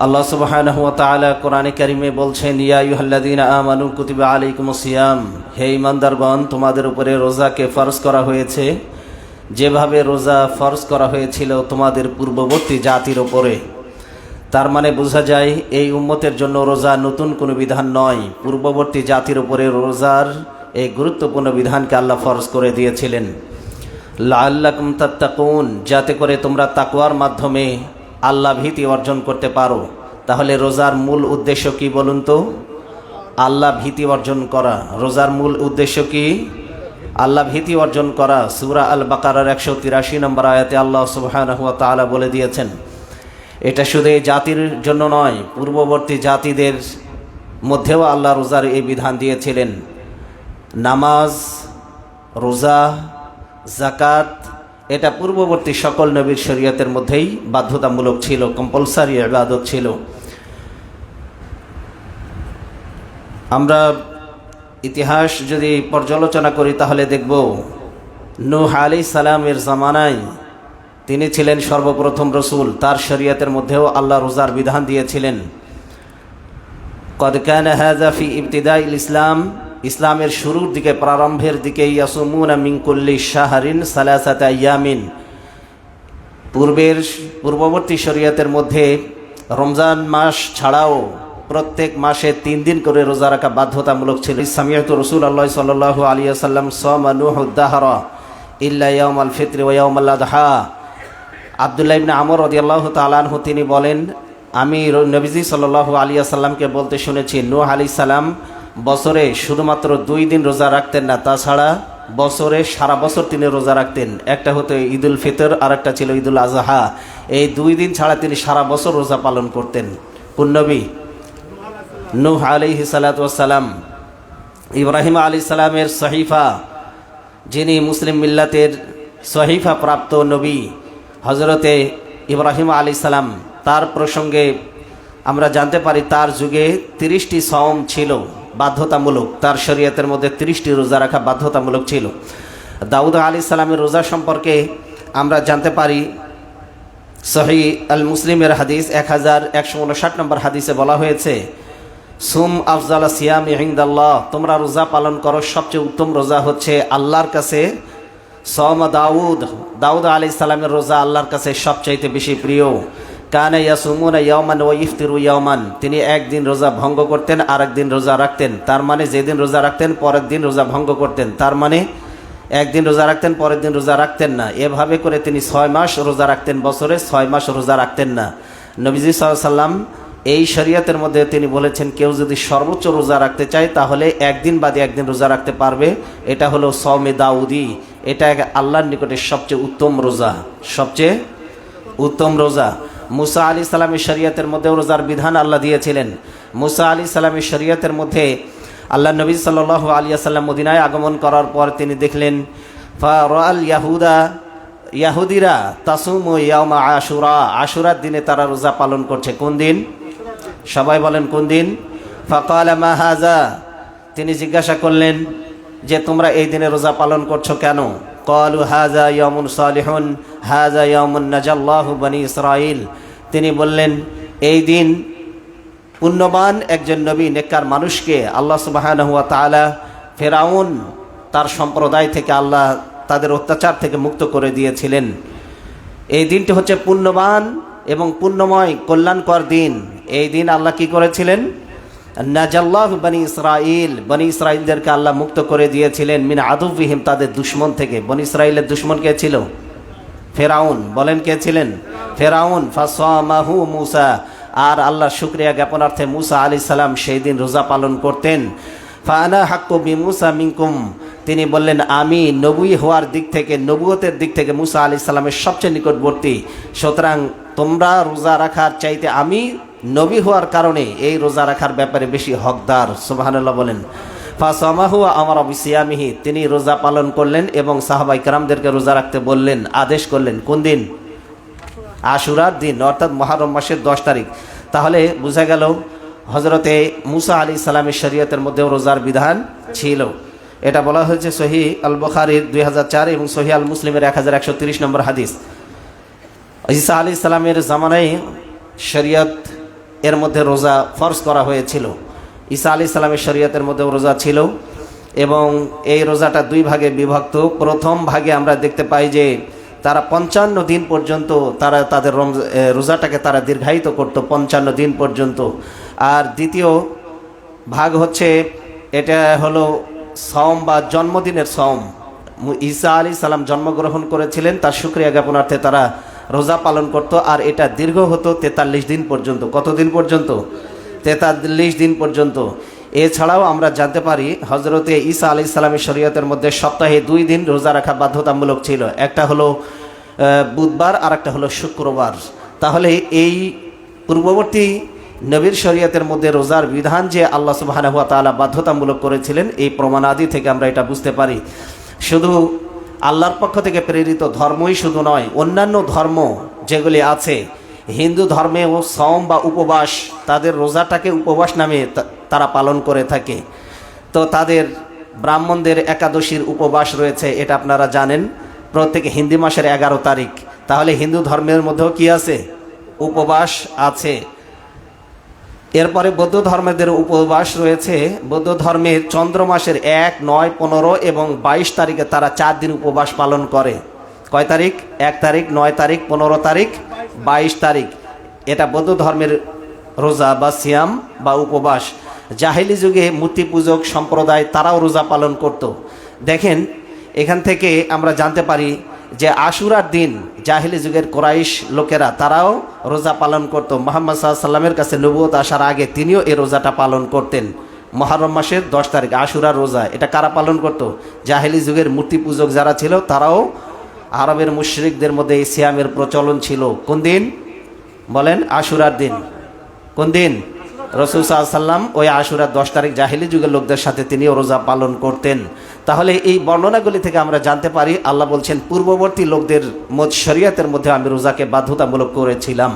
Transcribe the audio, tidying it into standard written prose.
আল্লাহ সুবহানাহু ওয়া তাআলা কোরআনে কারিমে বলছেন, ইয়া আইয়ুহাল্লাযীনা আমানু কুতিবা আলাইকুমুস সিয়াম, হে ঈমানদারগণ, তোমাদের উপরে রোজাকে ফরজ করা হয়েছে যেভাবে রোজা ফরজ করা হয়েছিল তোমাদের পূর্ববর্তী জাতির উপরে। তার মানে বোঝা যায় এই উম্মতের জন্য রোজা নতুন কোনো বিধান নয়, পূর্ববর্তী জাতির উপরে রোজার এই গুরুত্বপূর্ণ বিধানকে আল্লাহ ফরজ করে দিয়েছিলেন। লাআল্লাকুম তাত্তাকুন, যাতে করে তোমরা তাকওয়ার মাধ্যমে আল্লাহ ভীতি অর্জন করতে পারো। তাহলে রোজার মূল উদ্দেশ্য কি বলুন তো? আল্লাহ ভীতি অর্জন করা। রোজার মূল উদ্দেশ্য কি? আল্লাহ ভীতি অর্জন করা। সূরা আল বাকারার 183 নম্বর আয়াতে আল্লাহ সুবহানাহু ওয়া তাআলা বলে দিয়েছেন, এটা শুধু এই জাতির জন্য নয়, পূর্ববর্তী জাতিদের মধ্যেও আল্লাহ রোজার এই বিধান দিয়েছিলেন। নামাজ, রোজা, যাকাত, এটা পূর্ববর্তী সকল নবীর শরীয়তের মধ্যেই বাধ্যতামূলক ছিল, কম্পালসারি ইবাদত ছিল। আমরা ইতিহাস যদি পর্যালোচনা করি তাহলে দেখব নূহ আলাইহিস সালামের জামানায় তিনি ছিলেন সর্বপ্রথম রসুল, তার শরীয়তের মধ্যেও আল্লাহ রোজার বিধান দিয়েছিলেন। কদ কানা হাযা ফি ইবতিদাইল ইসলাম, ইসলামের শুরুর দিকে, প্রারম্ভের দিকে, ইয়াসুমুনা মিন কুল্লি শাহরিন সালাসাতা আইয়ামিন, পূর্ববর্তী শরীয়তের মধ্যে রমজান মাস ছাড়াও প্রত্যেক মাসে 3 দিন করে রোজা রাখা বাধ্যতামূলক ছিল। সামিআতু রাসূলুল্লাহ সাল্লাল্লাহু আলাইহি ওয়াসাল্লাম সামা নূহুদ দাহরা ইল্লা ইয়াউমাল ফিত্র ওয়া ইয়াউমাল আযহা। আব্দুল্লাহ ইবনে আমর রাদিয়াল্লাহু তাআলা আনহু তিনি বলেন, আমি নবীজি সাল্লাল্লাহু আলাইহি ওয়াসাল্লামকে বলতে শুনেছি, নূহ আলাইহিস সালাম বছরে শুধুমাত্র 2 দিন রোজা রাখতেন না, তাছাড়া বছরে সারা বছর তিনি রোজা রাখতেন। একটা হতো ঈদুল ফিতর আর একটা ছিল ঈদুল আযহা। এই 2 দিন ছাড়া তিনি সারা বছর রোজা পালন করতেন। কোন নবী? নূহ আলাইহিস সালাতু ওয়াস সালাম। ইব্রাহিম আলাইহিস সালামের সহিফা, যিনি মুসলিম মিল্লাতের সহিফা প্রাপ্ত নবী হযরতে ইব্রাহিম আলাইহিস সালাম, তার প্রসঙ্গে আমরা জানতে পারি তার যুগে 30টি সওম ছিল বাধ্যতামূলক, তার শরীয়তের মধ্যে 30টি রোজা রাখা বাধ্যতামূলক ছিল। দাউদ আলাইহিস সালামের রোজা সম্পর্কে আমরা জানতে পারি সহিহ আল মুসলিমের হাদিস 1159 নম্বর হাদিসে বলা হয়েছে, সুম আফজাল সিয়ামি ইনদাল্লাহ, তোমরা রোজা পালন করো, সবচেয়ে উত্তম রোজা হচ্ছে আল্লাহর কাছে সওম দাউদ আলাইহিস সালামের রোজা আল্লাহর কাছে সবচাইতে বেশি প্রিয়। কানা ইয়াসুমুনা ইয়াওমান ওয়া ইফতিরু ইয়াওমান, তিনি একদিন রোজা ভঙ্গ করতেন আর একদিন রোজা রাখতেন। তার মানে যেদিন রোজা রাখতেন পরের দিন রোজা ভঙ্গ করতেন, তার মানে একদিন রোজা রাখতেন পরের দিন রোজা রাখতেন না। এভাবে করে তিনি 6 মাস রোজা রাখতেন, বছরে 6 মাস রোজা রাখতেন না। নবীজি সাল্লাল্লাহু আলাইহি সাল্লাম এই শরীয়তের মধ্যে তিনি বলেছেন, কেউ যদি সর্বোচ্চ রোজা রাখতে চায় তাহলে একদিন বাদে একদিন রোজা রাখতে পারবে। এটা হলো সওমে দাউদি, এটা আল্লাহর নিকটে সবচেয়ে উত্তম রোজা, সবচেয়ে উত্তম রোজা। মুসা আলাইহিস সালামের শরীয়তের মধ্যে রোজার বিধান আল্লাহ দিয়েছিলেন। মুসা আলাইহিস সালামের শরীয়তের মধ্যে আল্লাহ নবী সাল্লাল্লাহু আলাইহি ওয়াসাল্লাম মদিনায় আগমন করার পর তিনি দেখলেন, ফারাল ইয়াহুদিরা তাসুমু ইয়াউমা আশুরা, আশুরার দিনে তারা রোজা পালন করছে। কোন দিন? সবাই বলেন কোন দিন? ফাকালা মা হাযা, তিনি জিজ্ঞাসা করলেন যে তোমরা এই দিনে রোজা পালন করছো কেন? ক্বালু হাযা ইয়াউমুন সালিহুন হাযা ইয়াউমুন নাজাল্লাহু বনি ইসরাঈল, তিনি বললেন এই দিন পুণ্যবান একজন নবী, নেককার মানুষকে আল্লাহ সুবহানাহু ওয়া তাআলা ফিরআউন তার সম্প্রদায় থেকে আল্লাহ তাদের অত্যাচার থেকে মুক্ত করে দিয়েছিলেন। এই দিনটি হচ্ছে পুণ্যবান এবং পুণ্যময় কল্যাণকর দিন। এই দিন আল্লাহ কি করেছিলেন? নাজাল্লাহু বনি ইসরাঈল, বনি ইসরাঈলদেরকে আল্লাহ মুক্ত করে দিয়েছিলেন মিন আদুবিহিম, তাদের দুশমন থেকে। বনি ইসরাঈলের দুশমন কে ছিল? ফিরআউন। বলেন কে ছিলেন? ফিরআউন। ফাসামাহু মুসা, আর আল্লাহর শুকরিয়া জ্ঞাপনার্থে মুসা আলাইহিস সালাম সেই দিন রোজা পালন করতেন। ফাআনা হাক্কু বিমুসা মিনকুম, তিনি বললেন আমি নবী হওয়ার দিক থেকে, নবুয়তের দিক থেকে মুসা আলাইহিস সালামের সবচেয়ে নিকটবর্তী, সুতরাং তোমরা রোজা রাখার চাইতে আমি নবী হওয়ার কারণে এই রোজা রাখার ব্যাপারে বেশি হকদার। সুবহানাল্লাহ বলেন। ফাসামাহু আমারা বিসিয়ামিহি, তিনি রোজা পালন করলেন এবং সাহাবায়ে কেরামদেরকে রোজা রাখতে বললেন, আদেশ করলেন। কোন দিন? আশুরার দিন, অর্থাৎ মুহররম মাসের 10 তারিখ। তাহলে বোঝা গেল হযরতে মুসা আলাইহিস সালামের শরীয়তের মধ্যেও রোজার বিধান ছিল। এটা বলা হয়েছে সহিহ আল বুখারীর 2004 এবং সহিহ আল মুসলিমের 1130 নম্বর হাদিস। ঈসা আলাইহিস সালামের জামানায় শরীয়ত এর মধ্যে রোজা ফরজ করা হয়েছিল। ঈসা আলাইহিস সালামের শরীয়তের মধ্যেও রোজা ছিল এবং এই রোজাটা দুই ভাগে বিভক্ত। প্রথম ভাগে আমরা দেখতে পাই যে তারা 55 দিন পর্যন্ত তারা তাদের রোজাটাকে তারা দীর্ঘায়িত করত 55 দিন পর্যন্ত। আর দ্বিতীয় ভাগ হচ্ছে এটা হলো সওম বা জন্মদিনের সওম। ঈসা আলাইহিস সালাম জন্মগ্রহণ করেছিলেন, তার শুকরিয়া জ্ঞাপনার্থে তারা রোজা পালন করত। আর এটা দীর্ঘ হতো 43 দিন পর্যন্ত। কত দিন পর্যন্ত? 43 দিন পর্যন্ত। এছাড়াও আমরা জানতে পারি হজরতে ঈসা আলাইহিস সালামের শরীয়তের মধ্যে সপ্তাহে 2 দিন রোজা রাখা বাধ্যতামূলক ছিল। একটা হলো বুধবার আর একটা হলো শুক্রবার। তাহলে এই পূর্ববর্তী নবীর শরীয়তের মধ্যে রোজার বিধান যে আল্লাহ সুবহানাহু ওয়া তাআলা বাধ্যতামূলক করেছিলেন, এই প্রমাণাদি থেকে আমরা এটা বুঝতে পারি। শুধু আল্লাহর পক্ষ থেকে প্রেরিত ধর্মই শুধু নয়, অন্যান্য ধর্ম যেগুলি আছে, হিন্দু ধর্মেও সওম বা উপবাস, তাদের রোজাটাকে উপবাস নামে তারা পালন করে থাকে। তো তাদের ব্রাহ্মণদের একাদশীর উপবাস রয়েছে, এটা আপনারা জানেন, প্রত্যেক হিন্দি মাসের 11 তারিখ। তাহলে হিন্দু ধর্মের মধ্যেও কি আছে? উপবাস আছে। এরপরে বৌদ্ধ ধর্মের উপবাস রয়েছে। বৌদ্ধ ধর্মের চন্দ্র মাসের 1, 9, 15 এবং 22 তারিখে তারা 4 দিন উপবাস পালন করে। কয় তারিখ? 1 তারিখ, 9 তারিখ, 15 তারিখ, 22 তারিখ। এটা বৌদ্ধ ধর্মের রোজা বা সিয়াম বা উপবাস। জাহেলি যুগে মূর্তি পূজক সম্প্রদায় তারাও রোজা পালন করত। দেখেন, এখান থেকে আমরা জানতে পারি যে আশুরার দিন জাহেলি যুগের কোরাইশ লোকেরা তারাও রোজা পালন করত। মুহাম্মদ সাল্লাল্লাহু আলাইহি সাল্লামের কাছে নবুয়ত আসার আগে তিনিও এই রোজাটা পালন করতেন। মুহররম মাসের 10 তারিখ আশুরার রোজা। এটা কারা পালন করত? জাহেলি যুগের মূর্তি পূজক যারা ছিল তারাও। আরবের মুশরিকদের মধ্যে এই সিয়ামের প্রচলন ছিল। কোন দিন বলেন? আশুরার দিন। কোন দিন? রাসূল সাল্লাল্লাহু আলাইহি সাল্লাম ওই আশুরার 10 তারিখ জাহেলি যুগের লোকদের সাথে তিনিও রোজা পালন করতেন। তাহলে এই বর্ণনাগুলি থেকে আমরা জানতে পারি আল্লাহ বলছেন পূর্ববর্তী লোকদের শরীয়তের মধ্যে আমি রোজাকে বাধ্যতামূলক করেছিলাম।